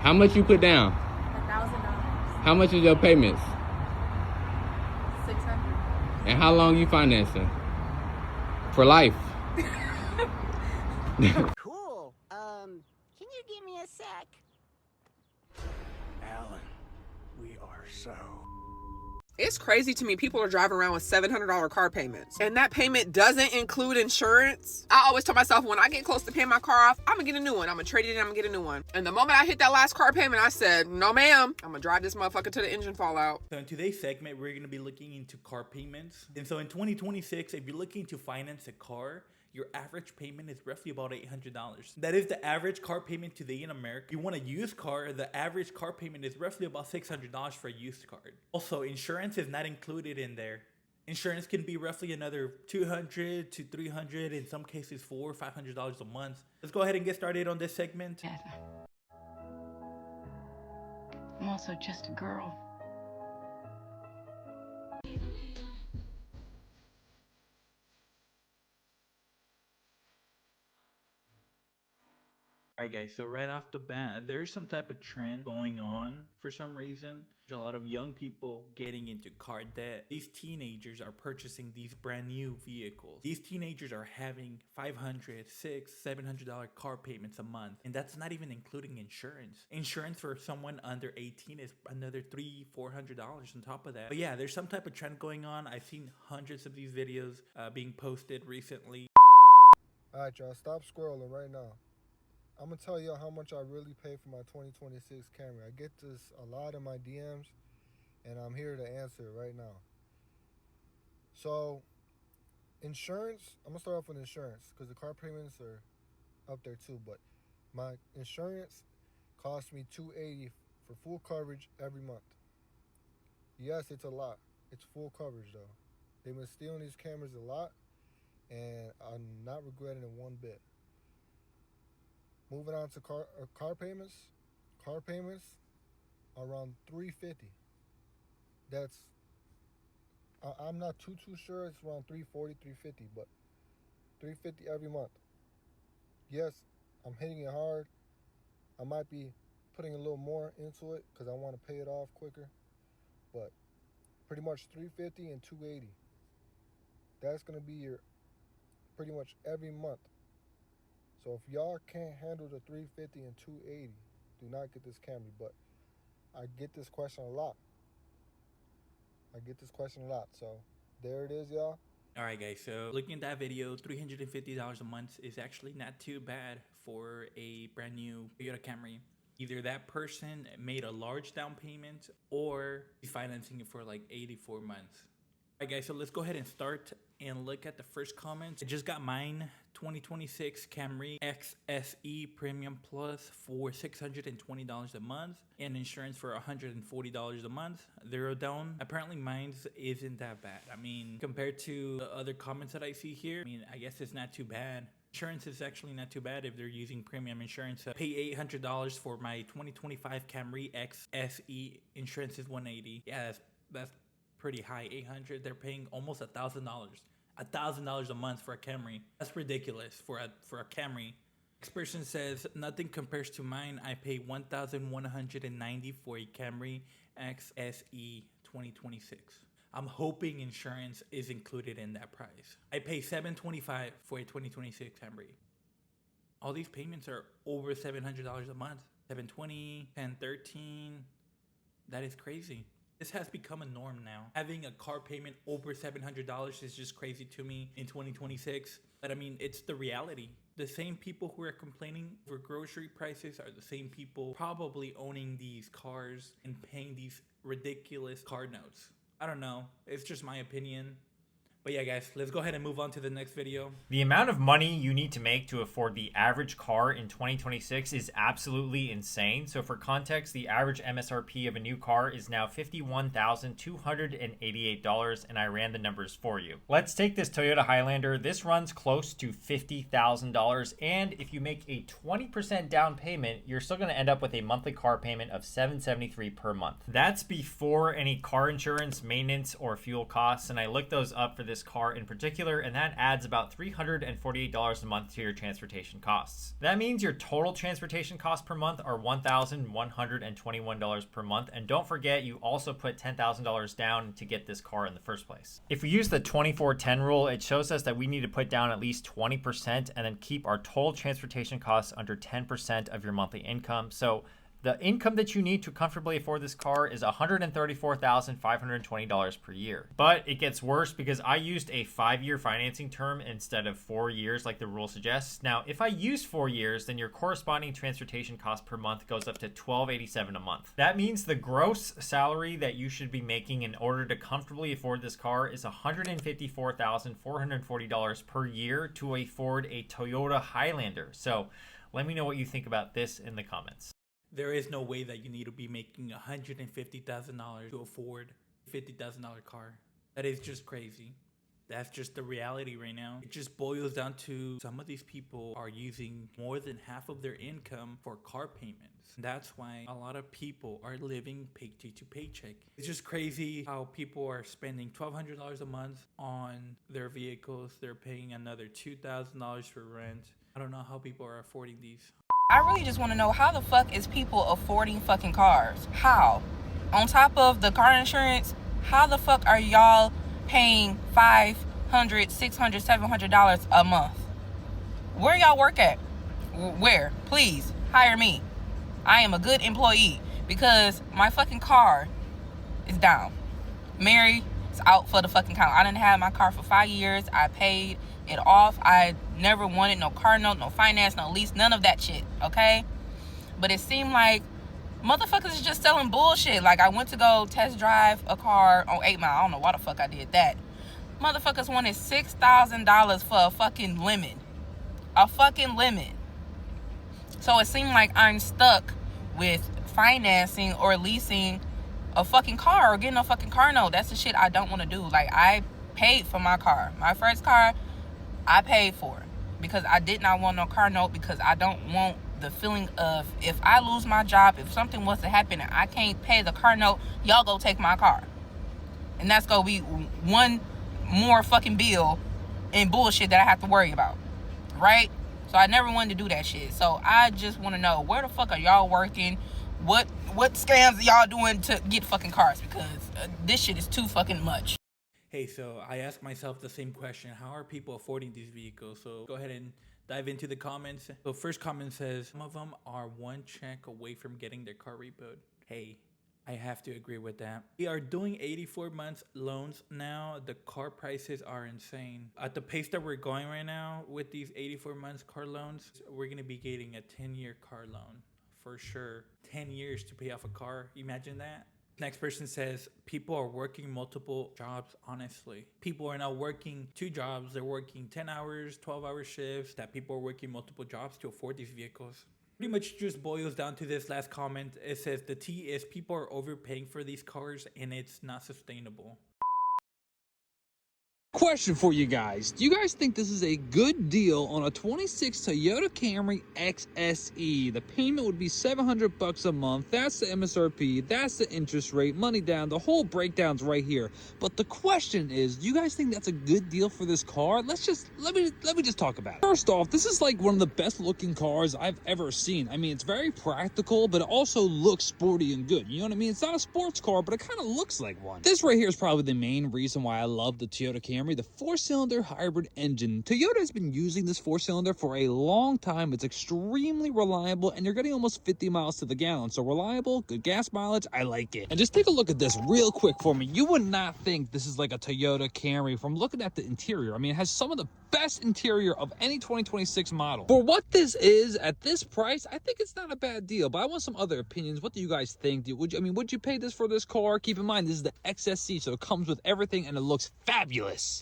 How much you put down? $1,000. How much is your payments? $600. And how long you financing? For life. Cool. Can you give me a sec? Alan, we are so... It's crazy to me people are driving around with $700 car payments, and that payment doesn't include insurance. I always tell myself, when I get close to paying my car off, I'm gonna get a new one. I'm gonna trade it in, I'm gonna get a new one. And the moment I hit that last car payment, I said, no ma'am, I'm gonna drive this motherfucker to the engine fall out. So in today's segment, we're gonna be looking into car payments. And so in 2026, if you're looking to finance a car, your average payment is roughly about $800. That is the average car payment today in America. If you want a used car, the average car payment is roughly about $600 for a used car. Also, insurance is not included in there. Insurance can be roughly another $200 to $300, in some cases $400 or $500 a month. Let's go ahead and get started on this segment. I'm also just a girl. Alright guys, so right off the bat, there's some type of trend going on for some reason. There's a lot of young people getting into car debt. These teenagers are purchasing these brand new vehicles. These teenagers are having $500, $600, $700 car payments a month. And that's not even including insurance. Insurance for someone under 18 is another $300, $400 on top of that. But yeah, there's some type of trend going on. I've seen hundreds of these videos being posted recently. Alright y'all, stop scrolling right now. I'm gonna tell y'all how much I really pay for my 2026 Camry. I get this a lot in my DMs, and I'm here to answer it right now. So, insurance, I'm gonna start off with insurance, because the car payments are up there too, but my insurance costs me $280 for full coverage every month. Yes, it's a lot. It's full coverage though. They've been stealing these cameras a lot, and I'm not regretting it one bit. Moving on to car payments. Car payments are around $350. That's I'm not too sure. It's around $340, $350, but $350 every month. Yes, I'm hitting it hard. I might be putting a little more into it because I want to pay it off quicker. But pretty much $350 and $280. That's gonna be your pretty much every month. So if y'all can't handle the $350 and $280, do not get this Camry. But I get this question a lot. So there it is, y'all. Alright guys, so looking at that video, $350 a month is actually not too bad for a brand new Toyota Camry. Either that person made a large down payment or he's financing it for like 84 months. Alright guys, so let's go ahead and start and look at the first comments. I just got mine, 2026 Camry XSE Premium Plus for $620 a month and insurance for $140 a month. 0 down. Apparently mine's isn't that bad. I mean, compared to the other comments that I see here, I mean, I guess it's not too bad. Insurance is actually not too bad if they're using premium insurance. Pay $800 for my 2025 Camry XSE. Insurance is $180. Yeah, that's pretty high. $800. They're paying almost $1,000. $1,000 a month for a Camry. That's ridiculous for a Camry. Next person says, nothing compares to mine. I pay $1,190 for a Camry XSE 2026. I'm hoping insurance is included in that price. I pay $725 for a 2026 Camry. All these payments are over $700 a month. $720, $1013. That is crazy. This has become a norm now. Having a car payment over $700 is just crazy to me in 2026. But I mean, it's the reality. The same people who are complaining for grocery prices are the same people probably owning these cars and paying these ridiculous car notes. I don't know. It's just my opinion. But yeah, guys, let's go ahead and move on to the next video. The amount of money you need to make to afford the average car in 2026 is absolutely insane. So for context, the average MSRP of a new car is now $51,288, and I ran the numbers for you. Let's take this Toyota Highlander. This runs close to $50,000, and if you make a 20% down payment, you're still going to end up with a monthly car payment of $773 per month. That's before any car insurance, maintenance, or fuel costs, and I looked those up for this this car in particular, and that adds about $348 a month to your transportation costs. That means your total transportation costs per month are $1,121 per month, and don't forget you also put $10,000 down to get this car in the first place. If we use the 24/10 rule, it shows us that we need to put down at least 20% and then keep our total transportation costs under 10% of your monthly income. So the income that you need to comfortably afford this car is $134,520 per year. But it gets worse because I used a 5-year financing term instead of 4 years like the rule suggests. Now, if I use 4 years, then your corresponding transportation cost per month goes up to $1,287 a month. That means the gross salary that you should be making in order to comfortably afford this car is $154,440 per year to afford a Toyota Highlander. So let me know what you think about this in the comments. There is no way that you need to be making $150,000 to afford a $50,000 car. That is just crazy. That's just the reality right now. It just boils down to some of these people are using more than half of their income for car payments. That's why a lot of people are living paycheck to paycheck. It's just crazy how people are spending $1,200 a month on their vehicles. They're paying another $2,000 for rent. I don't know how people are affording these. I really just want to know, how the fuck is people affording fucking cars? How? On top of the car insurance, how the fuck are y'all paying $500, $600, $700 a month? Where y'all work at? Where? Please hire me. I am a good employee because my fucking car is down. Mary is out for the fucking count. I didn't have my car for 5 years. I paid it off. I never wanted no car note, no finance, no lease, none of that shit, okay? But it seemed like motherfuckers is just selling bullshit. Like, I went to go test drive a car on 8 Mile. I don't know why the fuck I did that. Motherfuckers wanted $6,000 for a fucking lemon. A fucking lemon. So it seemed like I'm stuck with financing or leasing a fucking car or getting a fucking car note. That's the shit I don't want to do. Like, I paid for my car. My first car, I paid for it because I did not want no car note, because I don't want the feeling of, if I lose my job, if something was to happen and I can't pay the car note, y'all go take my car. And that's gonna be one more fucking bill and bullshit that I have to worry about, right? So I never wanted to do that shit. So I just want to know, where the fuck are y'all working? What scams are y'all doing to get fucking cars? Because this shit is too fucking much. Hey, so I ask myself the same question. How are people affording these vehicles? So go ahead and dive into the comments. So first comment says, some of them are one check away from getting their car repoed. Hey, I have to agree with that. We are doing 84 months loans now. The car prices are insane. At the pace that we're going right now with these 84 months car loans, we're going to be getting a 10-year car loan for sure. 10 years to pay off a car. Imagine that. Next person says, people are working multiple jobs, honestly. People are now working 2 jobs. They're working 10 hours, 12-hour shifts, that people are working multiple jobs to afford these vehicles. Pretty much just boils down to this last comment. It says the T is people are overpaying for these cars and it's not sustainable. Question for you guys. Do you guys think this is a good deal on a 26 Toyota Camry XSE? The payment would be $700 a month. That's the MSRP. That's the interest rate, money down. The whole breakdown's right here. But the question is, do you guys think that's a good deal for this car? Let me just talk about it. First off, this is like one of the best looking cars I've ever seen. I mean, it's very practical, but it also looks sporty and good. You know what I mean? It's not a sports car, but it kind of looks like one. This right here is probably the main reason why I love the Toyota Camry. The 4-cylinder hybrid engine. Toyota has been using this 4-cylinder for a long time. It's extremely reliable, and you're getting almost 50 miles to the gallon. So reliable, good gas mileage, I like it. And just take a look at this real quick for me. You would not think this is like a Toyota Camry from looking at the interior. I mean, it has some of the best interior of any 2026 model. For what this is at this price, I think it's not a bad deal, but I want some other opinions. What do you guys think? Would you pay this for this car? Keep in mind, this is the XSC, so it comes with everything and it looks fabulous.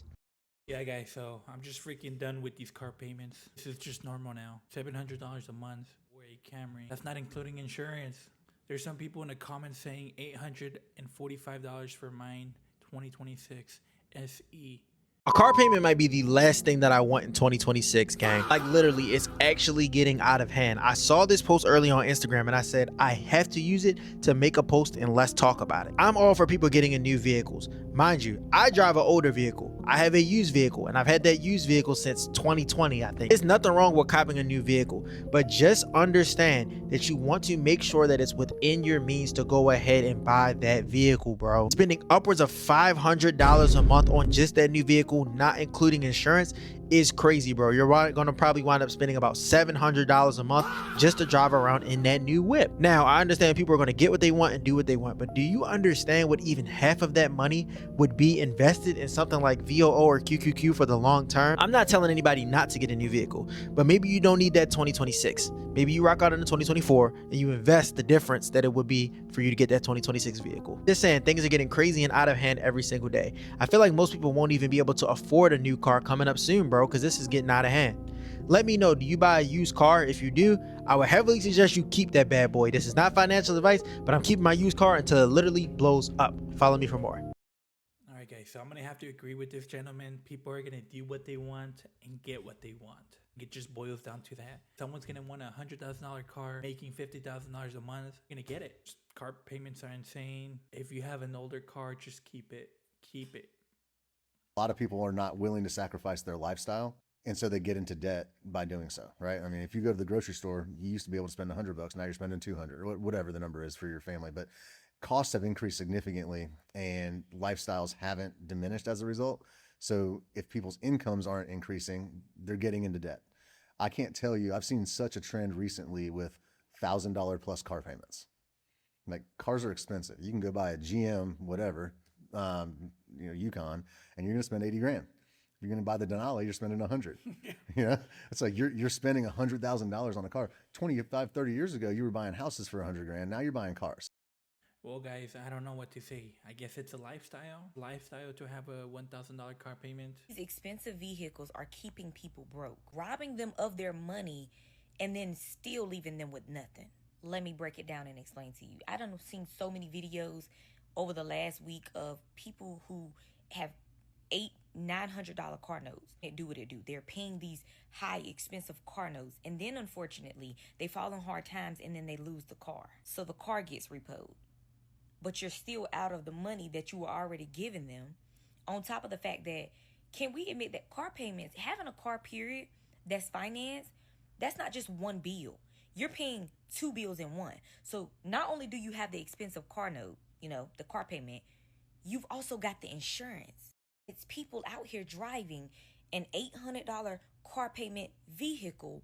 Yeah, guys, so I'm just freaking done with these car payments. This is just normal now. $700 a month for a Camry. That's not including insurance. There's some people in the comments saying $845 for mine 2026 SE. A car payment might be the last thing that I want in 2026, gang. Like, literally, it's actually getting out of hand. I saw this post early on Instagram and I said, I have to use it to make a post and let's talk about it. I'm all for people getting in new vehicles, Mind you, I drive an older vehicle. I have a used vehicle, and I've had that used vehicle since 2020, I think. There's nothing wrong with copping a new vehicle, but just understand that you want to make sure that it's within your means to go ahead and buy that vehicle, bro. Spending upwards of $500 a month on just that new vehicle, not including insurance, is crazy, bro. You're gonna probably wind up spending about $700 a month just to drive around in that new whip. Now, I understand people are gonna get what they want and do what they want, but do you understand what even half of that money would be invested in something like VOO or QQQ for the long term? I'm not telling anybody not to get a new vehicle, but maybe you don't need that 2026. Maybe you rock out in the 2024 and you invest the difference that it would be for you to get that 2026 vehicle. Just saying, things are getting crazy and out of hand every single day. I feel like most people won't even be able to afford a new car coming up soon, bro, because this is getting out of hand. Let me know, do you buy a used car? If you do, I would heavily suggest you keep that bad boy. This is not financial advice, but I'm keeping my used car until it literally blows up. Follow me for more. All right, guys, so I'm gonna have to agree with this gentleman. People are gonna do what they want and get what they want. It just boils down to that. Someone's gonna want a $100,000 car making $50,000 a month. You're gonna get it. Just car payments are insane. If you have an older car, just keep it. Keep it. A lot of people are not willing to sacrifice their lifestyle, and so they get into debt by doing so, right? I mean, if you go to the grocery store, you used to be able to spend $100, now you're spending 200, or whatever the number is for your family. But costs have increased significantly, and lifestyles haven't diminished as a result. So if people's incomes aren't increasing, they're getting into debt. I can't tell you, I've seen such a trend recently with $1,000 plus car payments. Like, cars are expensive. You can go buy a GM, whatever, Yukon, and you're gonna spend 80 grand. You're gonna buy the Denali, you're spending 100. You know, it's like you're spending $100,000 on a car. 25, 30 years ago, you were buying houses for 100 grand. Now you're buying cars. Well, guys, I don't know what to say. I guess it's a lifestyle to have a $1,000 car payment. These expensive vehicles are keeping people broke, robbing them of their money, and then still leaving them with nothing. Let me break it down and explain to you. I done seen so many videos over the last week of people who have $800-900 car notes. They do what it do. They're paying these high expensive car notes, and then unfortunately they fall in hard times and then they lose the car. So the car gets repoed, but you're still out of the money that you were already giving them. On top of the fact that, can we admit that car payments, having a car period that's financed, that's not just one bill. You're paying two bills in one. So not only do you have the expensive car note, the car payment, you've also got the insurance. It's people out here driving an $800 car payment vehicle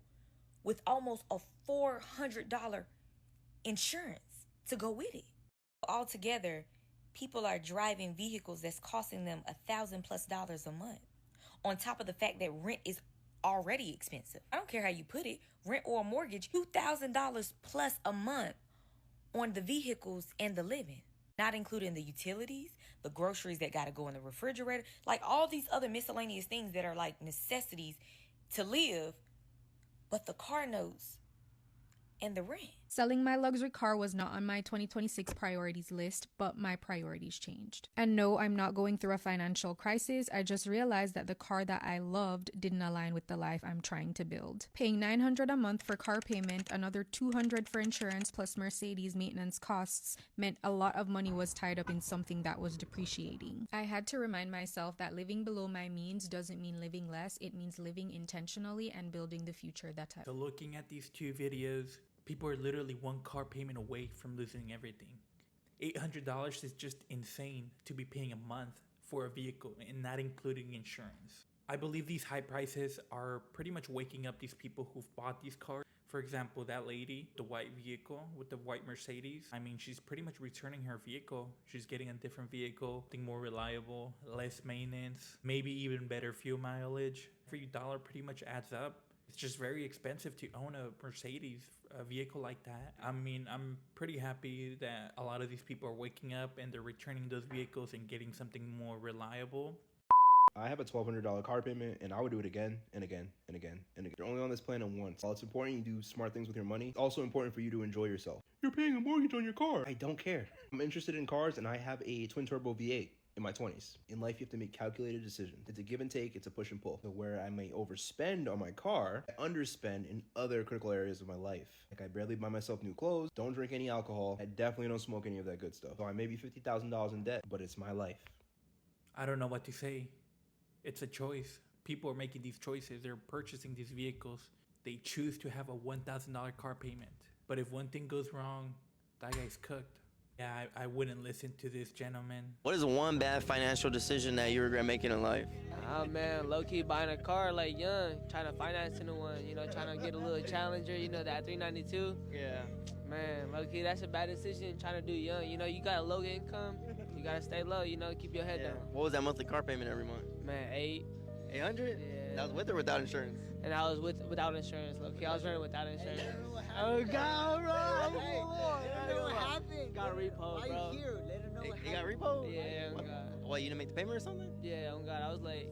with almost a $400 insurance to go with it. Altogether, people are driving vehicles that's costing them $1,000+ a month. On top of the fact that rent is already expensive. I don't care how you put it, rent or a mortgage, $2,000 plus a month on the vehicles and the living. Not including the utilities, the groceries that got to go in the refrigerator, like all these other miscellaneous things that are like necessities to live, but the car notes and the rent. Selling my luxury car was not on my 2026 priorities list, but my priorities changed. And no, I'm not going through a financial crisis. I just realized that the car that I loved didn't align with the life I'm trying to build. Paying $900 a month for car payment, another $200 for insurance plus Mercedes maintenance costs meant a lot of money was tied up in something that was depreciating. I had to remind myself that living below my means doesn't mean living less. It means living intentionally and building the future that I... So looking at these two videos, people are literally one car payment away from losing everything. $800 is just insane to be paying a month for a vehicle and not including insurance. I believe these high prices are pretty much waking up these people who've bought these cars. For example, that lady, the white vehicle with the white Mercedes. I mean, she's pretty much returning her vehicle. She's getting a different vehicle, something more reliable, less maintenance, maybe even better fuel mileage. Every dollar pretty much adds up. It's just very expensive to own a Mercedes, a vehicle like that. I mean, I'm pretty happy that a lot of these people are waking up and they're returning those vehicles and getting something more reliable. I have a $1,200 car payment, and I would do it again and again and again and again. You're only on this planet once. While it's important you do smart things with your money, it's also important for you to enjoy yourself. You're paying a mortgage on your car. I don't care. I'm interested in cars, and I have a twin-turbo V8. In my 20s. In life, you have to make calculated decisions. It's a give and take, it's a push and pull. So where I may overspend on my car, I underspend in other critical areas of my life. Like, I barely buy myself new clothes, don't drink any alcohol, I definitely don't smoke any of that good stuff. So I may be $50,000 in debt, but it's my life. I don't know what to say. It's a choice. People are making these choices. They're purchasing these vehicles. They choose to have a $1,000 car payment. But if one thing goes wrong, that guy's cooked. Yeah, I wouldn't listen to this gentleman. What is one bad financial decision that you regret making in life? Oh man, low-key buying a car like young, trying to finance into one, you know, trying to get a little Challenger, you know, that 392. Yeah. Man, low-key, that's a bad decision trying to do young. You know, you got a low income, you gotta stay low, you know, keep your head down. What was that monthly car payment every month? Man, 800? Yeah. That was with or without insurance? And I was without insurance, low-key. I was running without insurance. Oh God, bro! Let her know what happened. Got repo, bro. Why you here? Let her know what You got happened. repo? Yeah, oh God. What, you didn't make the payment or something? Yeah, oh God, I was late.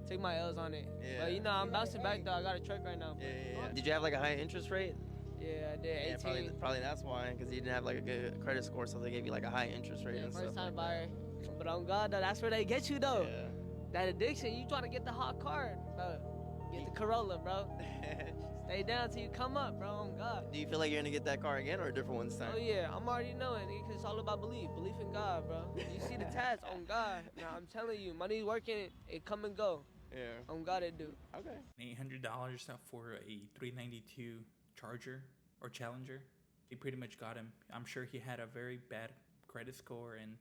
Take my L's on it. Yeah. But you know, I'm bouncing back though. I got a truck right now. Yeah. Did you have like a high interest rate? Yeah, I did. 18. Yeah, probably that's why, because you didn't have like a good credit score, so they gave you like a high interest rate and stuff. First time like buyer. But on God, though, that's where they get you though. Yeah. That addiction, you trying to get the hot card, bro. Get the Corolla, bro. Stay down till you come up, bro. On God. Do you feel like you're gonna get that car again or a different one this time? Oh yeah, I'm already knowing. It's all about belief. Belief in God, bro. You see the tats on God. Now I'm telling you, money working, it come and go. Yeah. On God it do. Okay. $800 for a 392 Charger or Challenger. They pretty much got him. I'm sure he had a very bad credit score and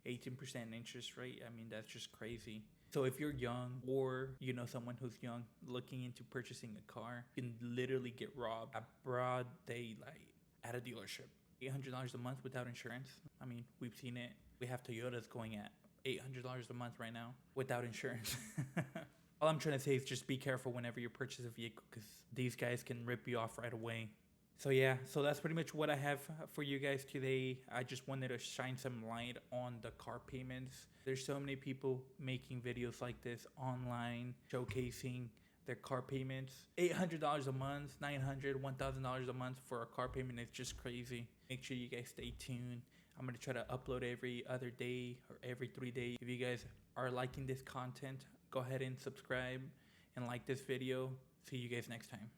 18% interest rate. I mean, that's just crazy. So if you're young or you know someone who's young looking into purchasing a car, you can literally get robbed at broad daylight at a dealership. $800 a month without insurance. I mean, we've seen it. We have Toyotas going at $800 a month right now without insurance. All I'm trying to say is just be careful whenever you purchase a vehicle, because these guys can rip you off right away. So yeah, so that's pretty much what I have for you guys today. I just wanted to shine some light on the car payments. There's so many people making videos like this online, showcasing their car payments. $800 a month, $900, $1,000 a month for a car payment is just crazy. Make sure you guys stay tuned. I'm going to try to upload every other day or every 3 days. If you guys are liking this content, go ahead and subscribe and like this video. See you guys next time.